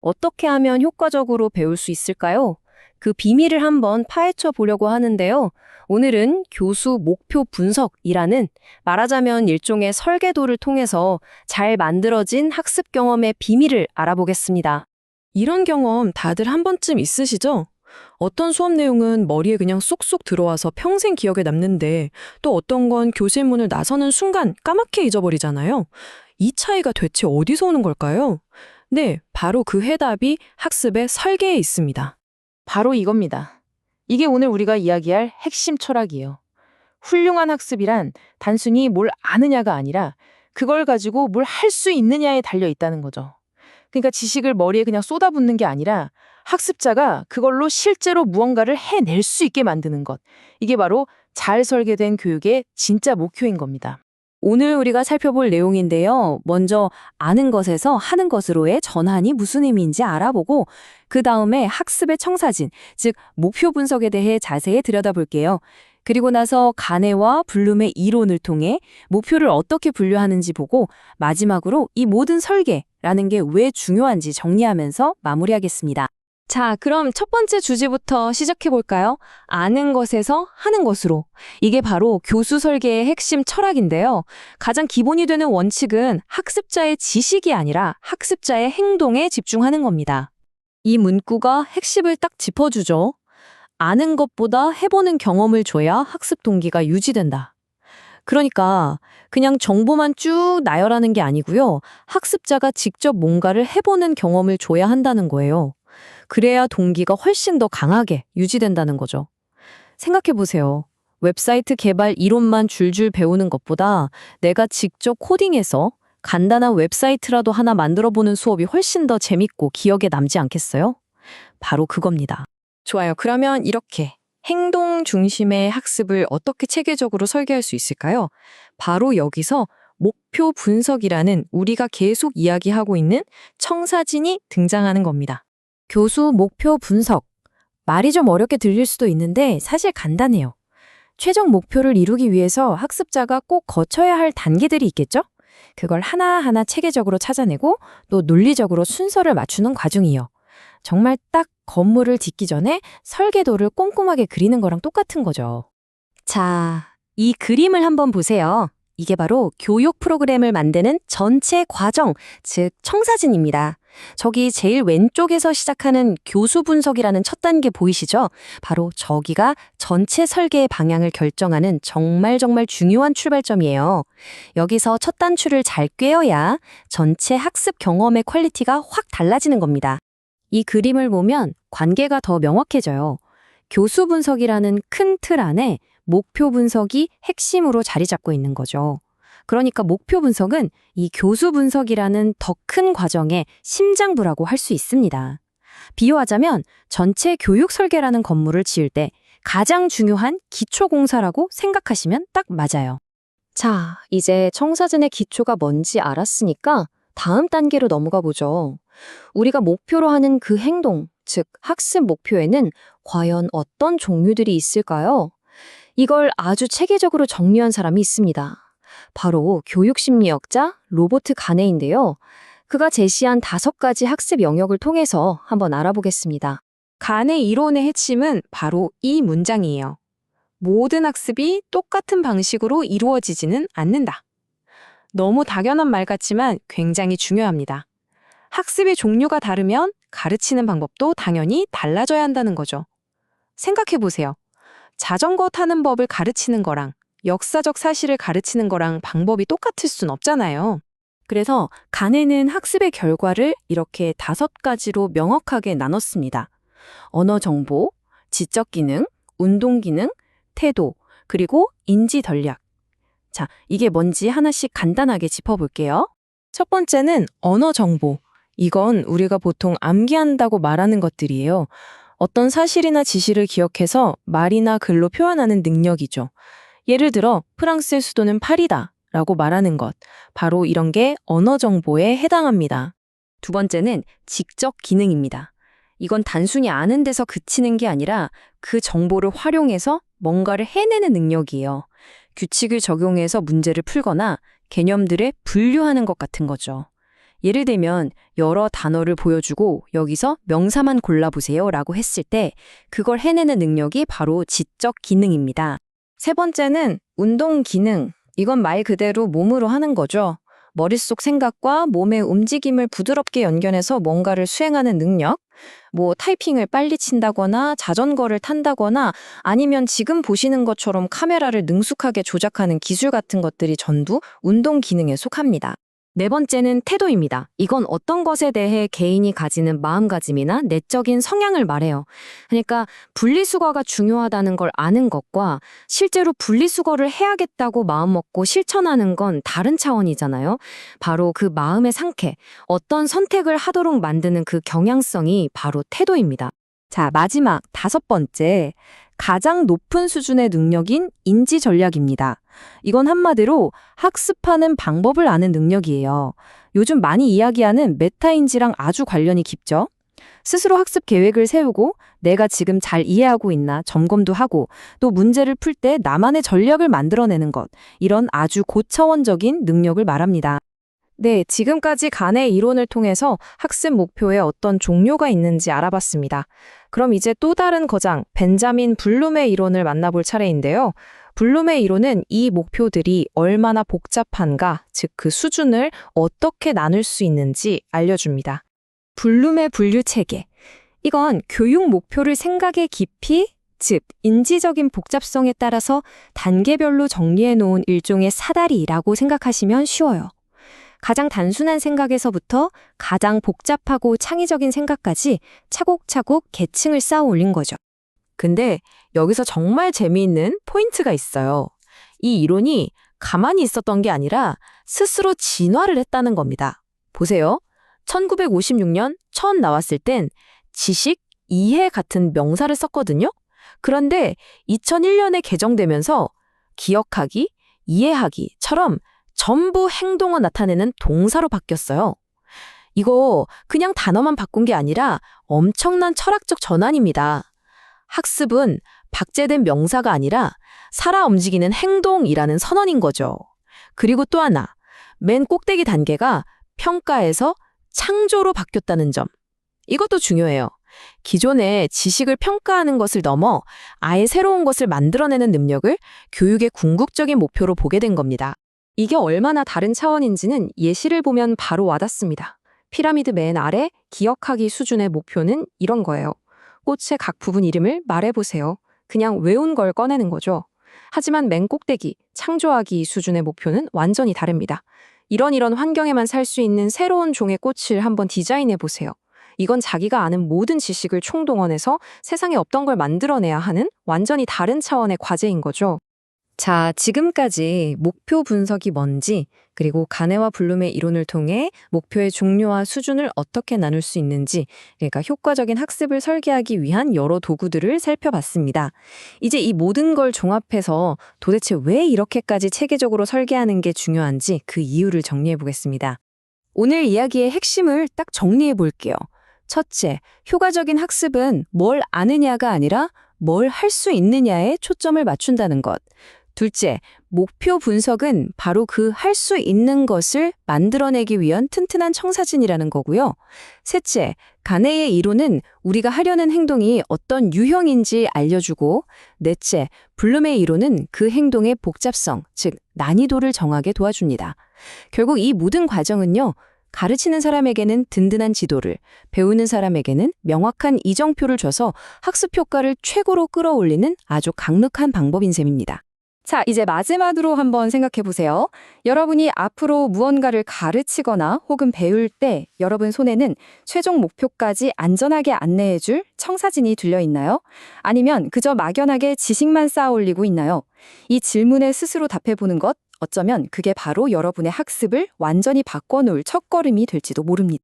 어떻게 하면 효과적으로 배울 수 있을까요? 그 비밀을 한번 파헤쳐 보려고 하는데요. 오늘은 교수 목표 분석이라는 말하자면 일종의 설계도를 통해서 잘 만들어진 학습 경험의 비밀을 알아보겠습니다. 이런 경험 다들 한 번쯤 있으시죠? 어떤 수업 내용은 머리에 그냥 쏙쏙 들어와서 평생 기억에 남는데 또 어떤 건 교실 문을 나서는 순간 까맣게 잊어버리잖아요. 이 차이가 대체 어디서 오는 걸까요? 네, 바로 그 해답이 학습의 설계에 있습니다. 바로 이겁니다. 이게 오늘 우리가 이야기할 핵심 철학이에요. 훌륭한 학습이란 단순히 뭘 아느냐가 아니라 그걸 가지고 뭘 할 수 있느냐에 달려 있다는 거죠. 그러니까 지식을 머리에 그냥 쏟아붓는 게 아니라 학습자가 그걸로 실제로 무언가를 해낼 수 있게 만드는 것. 이게 바로 잘 설계된 교육의 진짜 목표인 겁니다. 오늘 우리가 살펴볼 내용인데요. 먼저 아는 것에서 하는 것으로의 전환이 무슨 의미인지 알아보고 그 다음에 학습의 청사진, 즉 목표 분석에 대해 자세히 들여다볼게요. 그리고 나서 가네와 블룸의 이론을 통해 목표를 어떻게 분류하는지 보고 마지막으로 이 모든 설계라는 게 왜 중요한지 정리하면서 마무리하겠습니다. 자, 그럼 첫 번째 주제부터 시작해 볼까요? 아는 것에서 하는 것으로. 이게 바로 교수 설계의 핵심 철학인데요. 가장 기본이 되는 원칙은 학습자의 지식이 아니라 학습자의 행동에 집중하는 겁니다. 이 문구가 핵심을 딱 짚어주죠. 아는 것보다 해보는 경험을 줘야 학습 동기가 유지된다. 그러니까 그냥 정보만 쭉 나열하는 게 아니고요. 학습자가 직접 뭔가를 해보는 경험을 줘야 한다는 거예요. 그래야 동기가 훨씬 더 강하게 유지된다는 거죠. 생각해 보세요. 웹사이트 개발 이론만 줄줄 배우는 것보다 내가 직접 코딩해서 간단한 웹사이트라도 하나 만들어 보는 수업이 훨씬 더 재밌고 기억에 남지 않겠어요? 바로 그겁니다. 좋아요. 그러면 이렇게 행동 중심의 학습을 어떻게 체계적으로 설계할 수 있을까요? 바로 여기서 목표 분석이라는 우리가 계속 이야기하고 있는 청사진이 등장하는 겁니다. 교수 목표 분석. 말이 좀 어렵게 들릴 수도 있는데 사실 간단해요. 최종 목표를 이루기 위해서 학습자가 꼭 거쳐야 할 단계들이 있겠죠? 그걸 하나하나 체계적으로 찾아내고 또 논리적으로 순서를 맞추는 과정이에요. 정말 딱 건물을 짓기 전에 설계도를 꼼꼼하게 그리는 거랑 똑같은 거죠. 자, 이 그림을 한번 보세요. 이게 바로 교육 프로그램을 만드는 전체 과정, 즉 청사진입니다. 저기 제일 왼쪽에서 시작하는 교수 분석이라는 첫 단계 보이시죠? 바로 저기가 전체 설계의 방향을 결정하는 정말 중요한 출발점이에요. 여기서 첫 단추를 잘 꿰어야 전체 학습 경험의 퀄리티가 확 달라지는 겁니다. 이 그림을 보면 관계가 더 명확해져요. 교수 분석이라는 큰 틀 안에 목표 분석이 핵심으로 자리 잡고 있는 거죠. 그러니까 목표 분석은 이 교수 분석이라는 더 큰 과정의 심장부라고 할 수 있습니다. 비유하자면 전체 교육 설계라는 건물을 지을 때 가장 중요한 기초 공사라고 생각하시면 딱 맞아요. 자, 이제 청사진의 기초가 뭔지 알았으니까 다음 단계로 넘어가 보죠. 우리가 목표로 하는 그 행동, 즉 학습 목표에는 과연 어떤 종류들이 있을까요? 이걸 아주 체계적으로 정리한 사람이 있습니다. 바로 교육심리학자 로버트 가네인데요. 그가 제시한 5가지 학습 영역을 통해서 한번 알아보겠습니다. 가네 이론의 핵심은 바로 이 문장이에요. 모든 학습이 똑같은 방식으로 이루어지지는 않는다. 너무 당연한 말 같지만 굉장히 중요합니다. 학습의 종류가 다르면 가르치는 방법도 당연히 달라져야 한다는 거죠. 생각해 보세요. 자전거 타는 법을 가르치는 거랑 역사적 사실을 가르치는 거랑 방법이 똑같을 순 없잖아요. 그래서 가네는 학습의 결과를 이렇게 5가지로 명확하게 나눴습니다. 언어 정보, 지적 기능, 운동 기능, 태도, 그리고 인지 전략. 자, 이게 뭔지 하나씩 간단하게 짚어볼게요. 첫 번째는 언어 정보. 이건 우리가 보통 암기한다고 말하는 것들이에요. 어떤 사실이나 지시를 기억해서 말이나 글로 표현하는 능력이죠. 예를 들어 프랑스의 수도는 파리다 라고 말하는 것. 바로 이런 게 언어 정보에 해당합니다. 두 번째는 지적 기능입니다. 이건 단순히 아는 데서 그치는 게 아니라 그 정보를 활용해서 뭔가를 해내는 능력이에요. 규칙을 적용해서 문제를 풀거나 개념들을 분류하는 것 같은 거죠. 예를 들면 여러 단어를 보여주고 여기서 명사만 골라보세요 라고 했을 때 그걸 해내는 능력이 바로 지적 기능입니다. 세 번째는 운동 기능. 이건 말 그대로 몸으로 하는 거죠. 머릿속 생각과 몸의 움직임을 부드럽게 연결해서 뭔가를 수행하는 능력. 타이핑을 빨리 친다거나 자전거를 탄다거나 아니면 지금 보시는 것처럼 카메라를 능숙하게 조작하는 기술 같은 것들이 전부 운동 기능에 속합니다. 네 번째는 태도입니다. 이건 어떤 것에 대해 개인이 가지는 마음가짐이나 내적인 성향을 말해요. 그러니까 분리수거가 중요하다는 걸 아는 것과 실제로 분리수거를 해야겠다고 마음먹고 실천하는 건 다른 차원이잖아요. 바로 그 마음의 상태, 어떤 선택을 하도록 만드는 그 경향성이 바로 태도입니다. 자, 마지막 5번째. 가장 높은 수준의 능력인 인지 전략입니다. 이건 한마디로 학습하는 방법을 아는 능력이에요. 요즘 많이 이야기하는 메타인지랑 아주 관련이 깊죠? 스스로 학습 계획을 세우고 내가 지금 잘 이해하고 있나 점검도 하고 또 문제를 풀 때 나만의 전략을 만들어내는 것. 이런 아주 고차원적인 능력을 말합니다. 네, 지금까지 간의 이론을 통해서 학습 목표에 어떤 종류가 있는지 알아봤습니다. 그럼 이제 또 다른 거장, 벤자민 블룸의 이론을 만나볼 차례인데요. 블룸의 이론은 이 목표들이 얼마나 복잡한가, 즉 그 수준을 어떻게 나눌 수 있는지 알려줍니다. 블룸의 분류 체계. 이건 교육 목표를 생각의 깊이, 즉 인지적인 복잡성에 따라서 단계별로 정리해 놓은 일종의 사다리라고 생각하시면 쉬워요. 가장 단순한 생각에서부터 가장 복잡하고 창의적인 생각까지 차곡차곡 계층을 쌓아 올린 거죠. 근데 여기서 정말 재미있는 포인트가 있어요. 이 이론이 가만히 있었던 게 아니라 스스로 진화를 했다는 겁니다. 보세요. 1956년 처음 나왔을 땐 지식, 이해 같은 명사를 썼거든요. 그런데 2001년에 개정되면서 기억하기, 이해하기처럼 전부 행동을 나타내는 동사로 바뀌었어요. 이거 그냥 단어만 바꾼 게 아니라 엄청난 철학적 전환입니다. 학습은 박제된 명사가 아니라 살아 움직이는 행동이라는 선언인 거죠. 그리고 또 하나, 맨 꼭대기 단계가 평가에서 창조로 바뀌었다는 점. 이것도 중요해요. 기존의 지식을 평가하는 것을 넘어 아예 새로운 것을 만들어내는 능력을 교육의 궁극적인 목표로 보게 된 겁니다. 이게 얼마나 다른 차원인지는 예시를 보면 바로 와닿습니다. 피라미드 맨 아래 기억하기 수준의 목표는 이런 거예요. 꽃의 각 부분 이름을 말해보세요. 그냥 외운 걸 꺼내는 거죠. 하지만 맨 꼭대기, 창조하기 수준의 목표는 완전히 다릅니다. 이런 환경에만 살 수 있는 새로운 종의 꽃을 한번 디자인해보세요. 이건 자기가 아는 모든 지식을 총동원해서 세상에 없던 걸 만들어내야 하는 완전히 다른 차원의 과제인 거죠. 자, 지금까지 목표 분석이 뭔지, 그리고 가네와 블룸의 이론을 통해 목표의 종류와 수준을 어떻게 나눌 수 있는지, 그러니까 효과적인 학습을 설계하기 위한 여러 도구들을 살펴봤습니다. 이제 이 모든 걸 종합해서 도대체 왜 이렇게까지 체계적으로 설계하는 게 중요한지 그 이유를 정리해 보겠습니다. 오늘 이야기의 핵심을 딱 정리해 볼게요. 첫째, 효과적인 학습은 뭘 아느냐가 아니라 뭘 할 수 있느냐에 초점을 맞춘다는 것. 둘째, 목표 분석은 바로 그 할 수 있는 것을 만들어내기 위한 튼튼한 청사진이라는 거고요. 셋째, 가네의 이론은 우리가 하려는 행동이 어떤 유형인지 알려주고, 넷째, 블룸의 이론은 그 행동의 복잡성, 즉 난이도를 정하게 도와줍니다. 결국 이 모든 과정은요, 가르치는 사람에게는 든든한 지도를, 배우는 사람에게는 명확한 이정표를 줘서 학습 효과를 최고로 끌어올리는 아주 강력한 방법인 셈입니다. 자, 이제 마지막으로 한번 생각해 보세요. 여러분이 앞으로 무언가를 가르치거나 혹은 배울 때 여러분 손에는 최종 목표까지 안전하게 안내해 줄 청사진이 들려 있나요? 아니면 그저 막연하게 지식만 쌓아 올리고 있나요? 이 질문에 스스로 답해 보는 것, 어쩌면 그게 바로 여러분의 학습을 완전히 바꿔놓을 첫걸음이 될지도 모릅니다.